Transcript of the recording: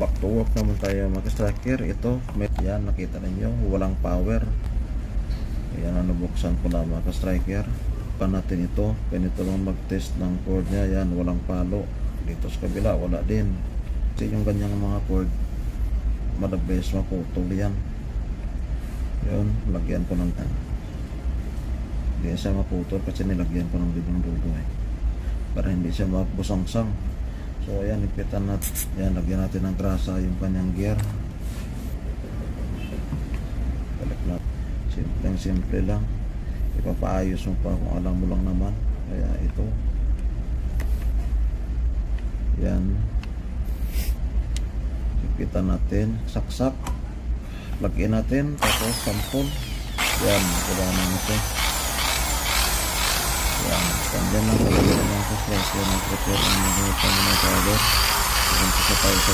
Back to work naman tayo mga striker. Ito, yan, nakita ninyo, walang power. Ayan, nabuksan ko na mga striker. Pa natin ito, ganito lang mag-test ng cord nya. Yan, walang palo. Dito sa kabila, wala din. Kasi yung ganyang mga cord, madabes maputol yan. Yun, lagyan ko ng hindi siya maputol kasi nilagyan ko ng bibing dugo para hindi siya mabusangsang. So ayan, ipitan natin yan, lagyan natin ng grasa yung kanyang gear. Balik natin, simple lang, ipapaayos mo pa kung alam mo lang naman. Kaya ito yan, ipitan natin, saksak, lagyan natin, tapos sampol yan, gawa naman ito. Yan, kandiyan lang talaga naman sa stress yan, ang prepare ng mga power. Ganito sa tayo sa